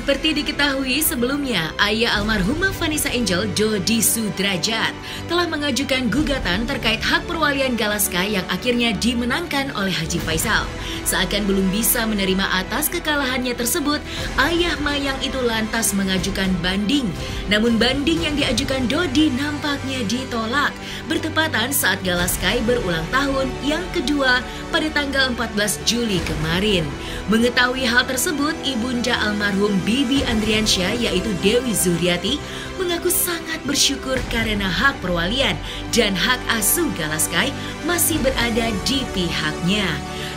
Seperti diketahui sebelumnya, ayah almarhumah Vanessa Angel, Dodi Sudrajat, telah mengajukan gugatan terkait hak perwalian Galaskai yang akhirnya dimenangkan oleh Haji Faisal. Seakan belum bisa menerima atas kekalahannya tersebut, ayah Mayang itu lantas mengajukan banding. Namun banding yang diajukan Dodi nampaknya ditolak, bertepatan saat Galaskai berulang tahun yang kedua pada tanggal 14 Juli kemarin. Mengetahui hal tersebut, ibunda almarhum Bibi Andriansyah yaitu Dewi Zuhriati mengaku sangat bersyukur karena hak perwalian dan hak asuh Galaskai masih berada di pihaknya.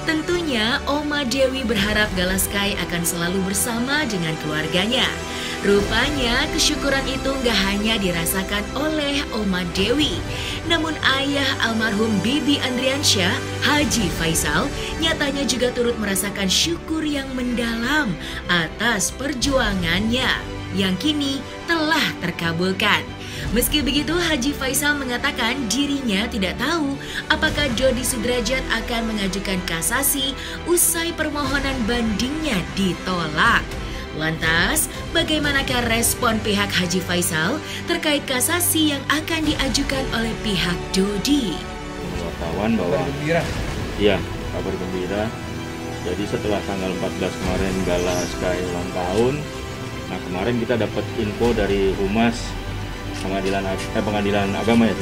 Tentunya Oma Dewi berharap Galaskai akan selalu bersama dengan keluarganya. Rupanya kesyukuran itu nggak hanya dirasakan oleh Oma Dewi, namun ayah almarhum Bibi Andriansyah, Haji Faisal, nyatanya juga turut merasakan syukur yang mendalam atas perjuangannya yang kini telah terkabulkan. Meski begitu, Haji Faisal mengatakan dirinya tidak tahu apakah Dodi Sudrajat akan mengajukan kasasi usai permohonan bandingnya ditolak. Lantas, bagaimanakah respon pihak Haji Faisal terkait kasasi yang akan diajukan oleh pihak Dodi? Wartawan bahwa iya, kabar gembira. Jadi setelah tanggal 14 kemarin Galaskai ulang tahun, nah kemarin kita dapat info dari Humas Pengadilan Agama ya,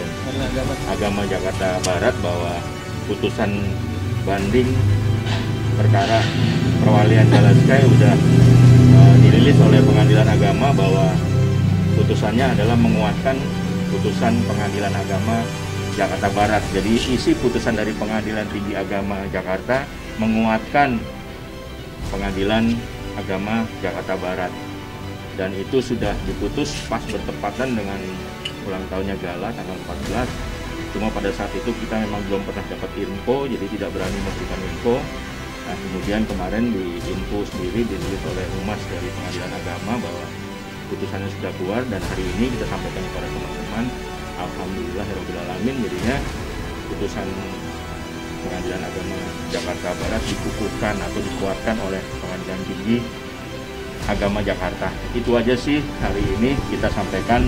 Agama Jakarta Barat bahwa putusan banding perkara perwalian Galaskai udah dirilis oleh Pengadilan Agama, bahwa putusannya adalah menguatkan putusan Pengadilan Agama Jakarta Barat. Jadi isi putusan dari Pengadilan Tinggi Agama Jakarta menguatkan Pengadilan Agama Jakarta Barat, dan itu sudah diputus pas bertepatan dengan ulang tahunnya Gala tanggal 14. Cuma pada saat itu kita memang belum pernah dapat info, jadi tidak berani memberikan info. Nah, kemudian kemarin di info sendiri dirilis oleh Humas dari Pengadilan Agama bahwa putusannya sudah keluar, dan hari ini kita sampaikan kepada teman-teman. Alhamdulillahirabbil alamin, jadinya putusan Pengadilan Agama Jakarta Barat dikukuhkan atau dikuatkan oleh Pengadilan Tinggi Agama Jakarta. Itu aja sih hari ini kita sampaikan.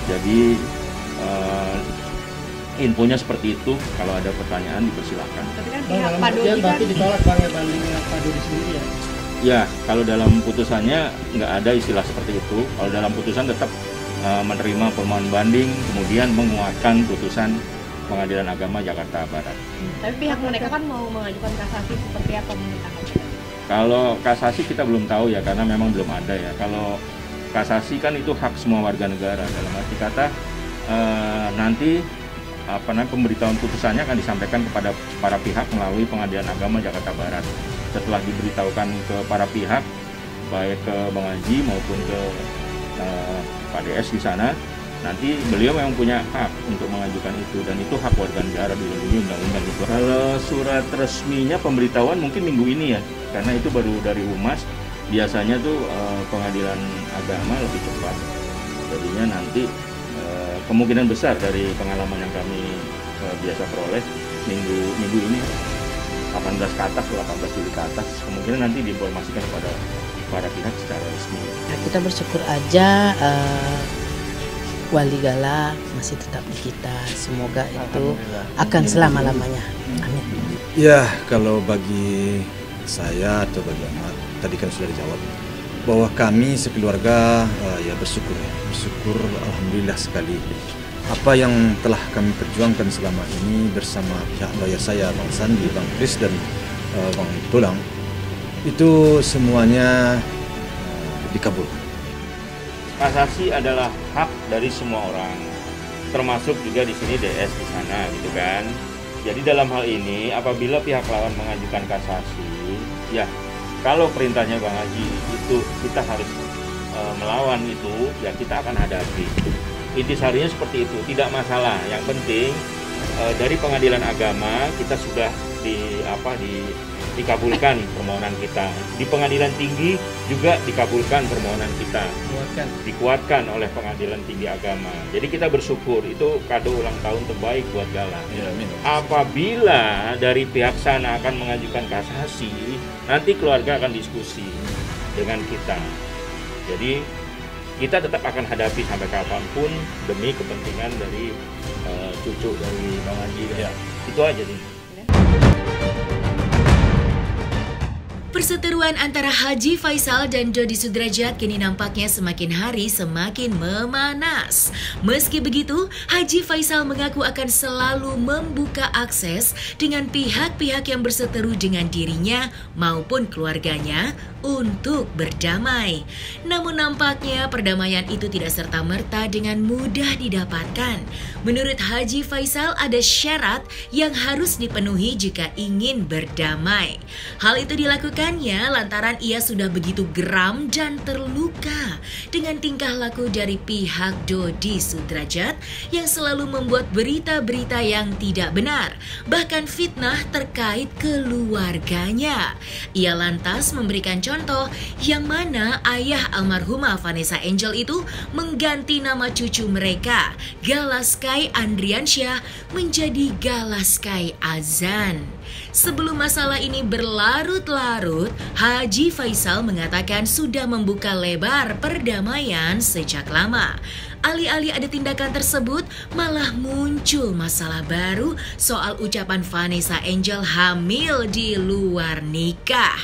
Jadi infonya seperti itu. Kalau ada pertanyaan dipersilakan. Tapi kan pihak Pak Dodi kan ditolak Bang ya bandingnya Pak Dodi sendiri ya? Ya, kalau dalam putusannya nggak ada istilah seperti itu. Kalau dalam putusan tetap menerima permohonan banding, kemudian menguatkan putusan Pengadilan Agama Jakarta Barat. Tapi pihak mereka kan mau mengajukan kasasi seperti apa menurut Anda? Kalau kasasi kita belum tahu ya, karena memang belum ada ya. Kalau kasasi kan itu hak semua warga negara. Dalam arti kata nanti pemberitahuan putusannya akan disampaikan kepada para pihak melalui Pengadilan Agama Jakarta Barat. Setelah diberitahukan ke para pihak, baik ke Bang Haji maupun ke Pak DS di sana, nanti beliau memang punya hak untuk mengajukan itu, dan itu hak warga negara dilindungi undang-undang itu. Kalau surat resminya pemberitahuan mungkin minggu ini ya, karena itu baru dari Humas. Biasanya tuh Pengadilan Agama lebih cepat. Jadinya nanti kemungkinan besar dari pengalaman yang kami biasa peroleh minggu ini 18 ke atas atau 18 Juli ke atas, kemungkinan nanti diinformasikan kepada para pihak secara resmi. Nah, kita bersyukur aja Wali Gala masih tetap di kita. Semoga itu akan selama-lamanya. Amin. Ya, kalau bagi saya atau bagi Ahmad, tadi kan sudah dijawab bahwa kami sekeluarga ya bersyukur alhamdulillah sekali. Apa yang telah kami perjuangkan selama ini bersama pihak lawyer saya, Bang Sandi, Bang Kris, dan Bang Tulang, itu semuanya dikabulkan. Kasasi adalah hak dari semua orang, termasuk juga di sini DS di sana, gitu kan. Jadi dalam hal ini, apabila pihak lawan mengajukan kasasi, ya kalau perintahnya Bang Haji itu kita harus melawan itu, ya kita akan hadapi. Intisarinya seperti itu, tidak masalah. Yang penting dari Pengadilan Agama kita sudah dikabulkan permohonan kita. Di Pengadilan Tinggi juga dikabulkan permohonan kita. Dikuatkan oleh Pengadilan Tinggi Agama. Jadi kita bersyukur, itu kado ulang tahun terbaik buat Gala. Ya, apabila dari pihak sana akan mengajukan kasasi, nanti keluarga akan diskusi dengan kita. Jadi kita tetap akan hadapi sampai kapanpun demi kepentingan dari cucu dari Bang Haji. Ya. Itu aja nih. Perseteruan antara Haji Faisal dan Dodi Sudrajat kini nampaknya semakin hari semakin memanas. Meski begitu, Haji Faisal mengaku akan selalu membuka akses dengan pihak-pihak yang berseteru dengan dirinya maupun keluarganya untuk berdamai. Namun nampaknya perdamaian itu tidak serta-merta dengan mudah didapatkan. Menurut Haji Faisal ada syarat yang harus dipenuhi jika ingin berdamai. Hal itu dilakukan lantaran ia sudah begitu geram dan terluka dengan tingkah laku dari pihak Dodi Sudrajat yang selalu membuat berita-berita yang tidak benar, bahkan fitnah terkait keluarganya. Ia lantas memberikan contoh yang mana ayah almarhumah Vanessa Angel itu mengganti nama cucu mereka, Galaskai Andriansyah, menjadi Galaskai Azan. Sebelum masalah ini berlarut-larut, Haji Faisal mengatakan sudah membuka lebar perdamaian sejak lama. Alih-alih ada tindakan tersebut, malah muncul masalah baru soal ucapan Vanessa Angel hamil di luar nikah.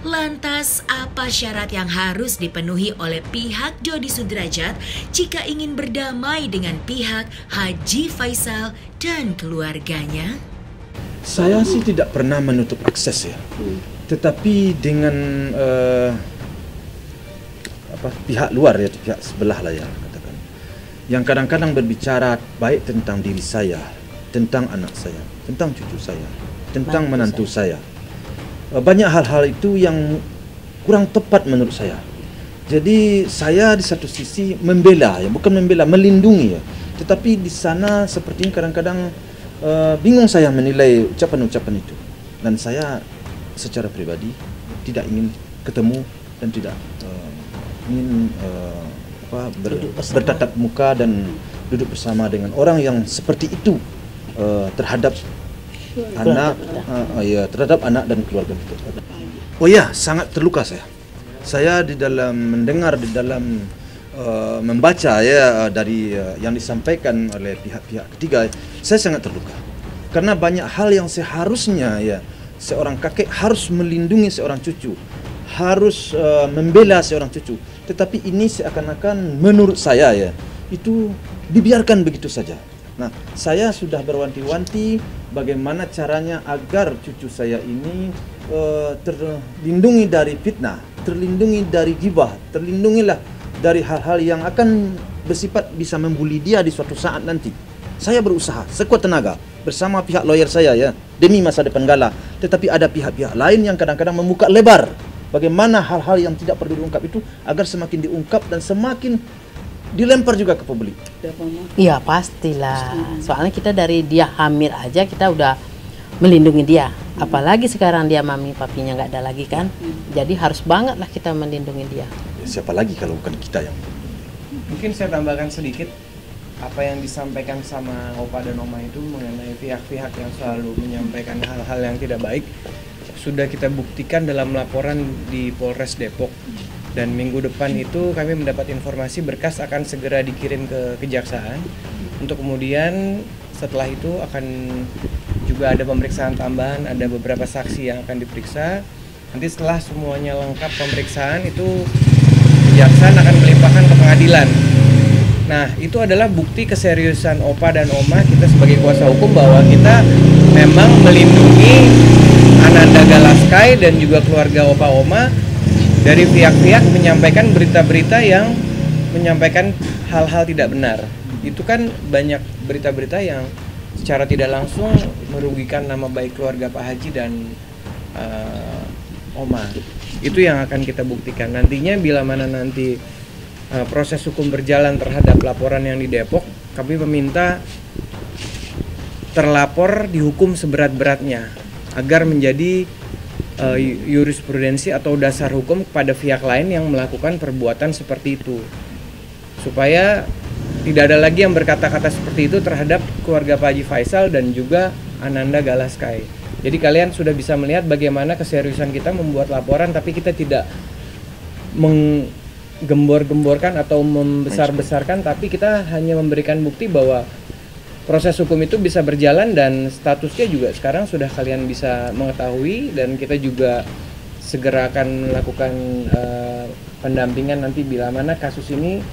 Lantas, apa syarat yang harus dipenuhi oleh pihak Dodi Sudrajat jika ingin berdamai dengan pihak Haji Faisal dan keluarganya? Saya sih tidak pernah menutup akses ya, tetapi dengan pihak luar ya, pihak sebelah lah ya katakan, yang kadang-kadang berbicara baik tentang diri saya, tentang anak saya, tentang cucu saya, tentang menantu saya. Banyak hal-hal itu yang kurang tepat menurut saya. Jadi saya di satu sisi membela ya, bukan membela, melindungi ya, tetapi di sana sepertinya kadang-kadang bingung saya menilai ucapan-ucapan itu, dan saya secara pribadi tidak ingin ketemu dan tidak ingin bertatap muka dan duduk bersama dengan orang yang seperti itu terhadap anak, terhadap anak dan keluarga kita. Oh ya, sangat terluka saya. Saya di dalam mendengar, di dalam membaca ya dari yang disampaikan oleh pihak-pihak ketiga, saya sangat terluka. Karena banyak hal yang seharusnya ya seorang kakek harus melindungi seorang cucu, harus membela seorang cucu. Tetapi ini seakan-akan menurut saya ya itu dibiarkan begitu saja. Nah, saya sudah berwanti-wanti bagaimana caranya agar cucu saya ini terlindungi dari fitnah, terlindungi dari ghibah, terlindungilah dari hal-hal yang akan bersifat bisa membuli dia di suatu saat nanti. Saya berusaha sekuat tenaga bersama pihak lawyer saya ya, demi masa depan Gala. Tetapi ada pihak-pihak lain yang kadang-kadang membuka lebar bagaimana hal-hal yang tidak perlu diungkap itu agar semakin diungkap dan semakin dilempar juga ke publik. Iya pastilah. Soalnya kita dari dia hamil aja kita udah melindungi dia. Apalagi sekarang dia mami papinya nggak ada lagi kan. Jadi harus banget lah kita melindungi dia. Siapa lagi kalau bukan kita yang... Mungkin saya tambahkan sedikit apa yang disampaikan sama Opa dan Oma itu mengenai pihak-pihak yang selalu menyampaikan hal-hal yang tidak baik. Sudah kita buktikan dalam laporan di Polres Depok. Dan minggu depan itu kami mendapat informasi berkas akan segera dikirim ke Kejaksaan. Untuk kemudian setelah itu akan juga ada pemeriksaan tambahan, ada beberapa saksi yang akan diperiksa. Nanti setelah semuanya lengkap pemeriksaan itu Kejaksaan akan melimpahkan ke pengadilan. Nah, itu adalah bukti keseriusan Opa dan Oma kita sebagai kuasa hukum bahwa kita memang melindungi Ananda Galaskai dan juga keluarga Opa Oma dari pihak-pihak menyampaikan berita-berita yang menyampaikan hal-hal tidak benar. Itu kan banyak berita-berita yang secara tidak langsung merugikan nama baik keluarga Pak Haji dan Oma. Itu yang akan kita buktikan. Nantinya bila mana nanti proses hukum berjalan terhadap laporan yang di Depok, kami meminta terlapor dihukum seberat-beratnya agar menjadi jurisprudensi atau dasar hukum kepada pihak lain yang melakukan perbuatan seperti itu, supaya tidak ada lagi yang berkata-kata seperti itu terhadap keluarga Pak Haji Faisal dan juga Ananda Galaskai. Jadi kalian sudah bisa melihat bagaimana keseriusan kita membuat laporan, tapi kita tidak gembor-gemborkan atau membesar-besarkan, tapi kita hanya memberikan bukti bahwa proses hukum itu bisa berjalan dan statusnya juga sekarang sudah kalian bisa mengetahui, dan kita juga segera akan melakukan pendampingan nanti bila mana kasus ini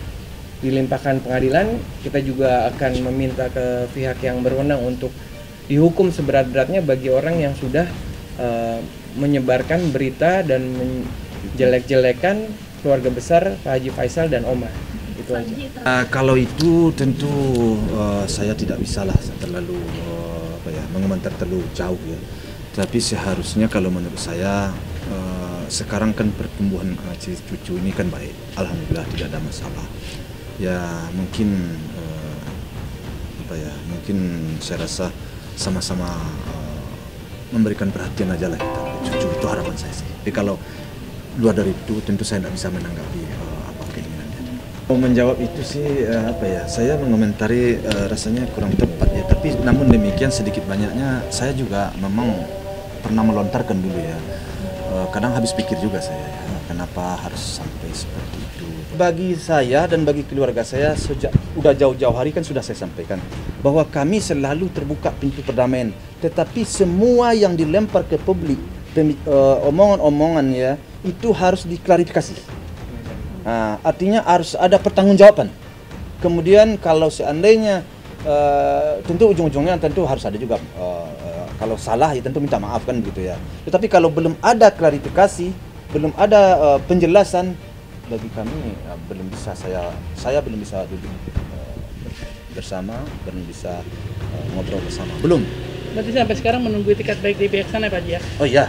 dilimpahkan pengadilan. Kita juga akan meminta ke pihak yang berwenang untuk dihukum seberat-beratnya bagi orang yang sudah menyebarkan berita dan menjelek-jelekan keluarga besar Pak Haji Faisal dan Oma. Itu aja. Kalau itu tentu saya tidak bisalah terlalu mengomentar terlalu jauh ya. Tapi seharusnya kalau menurut saya sekarang kan pertumbuhan cucu ini kan baik, alhamdulillah tidak ada masalah. Ya mungkin mungkin saya rasa sama-sama memberikan perhatian aja lah kita cucu, itu harapan saya sih. Tapi kalau luar dari itu tentu saya tidak bisa menanggapi apa keinginannya. Mau menjawab itu sih saya mengomentari rasanya kurang tepat ya. Tapi namun demikian sedikit banyaknya saya juga memang pernah melontarkan dulu ya. Kadang habis pikir juga saya ya, kenapa harus sampai seperti itu. Bagi saya dan bagi keluarga saya udah jauh-jauh hari kan sudah saya sampaikan bahwa kami selalu terbuka pintu perdamaian. Tetapi semua yang dilempar ke publik, omongan-omongan ya, itu harus diklarifikasi. Nah, artinya harus ada pertanggungjawaban. Kemudian kalau seandainya tentu ujung-ujungnya tentu harus ada juga kalau salah ya tentu minta maaf kan begitu ya. Tetapi kalau belum ada klarifikasi, belum ada penjelasan, bagi kami belum bisa saya belum bisa duduk bersama, belum bisa ngobrol bersama. Belum. Berarti sampai sekarang menunggu itikat baik di pihak sana Pak Haji ya? Oh iya.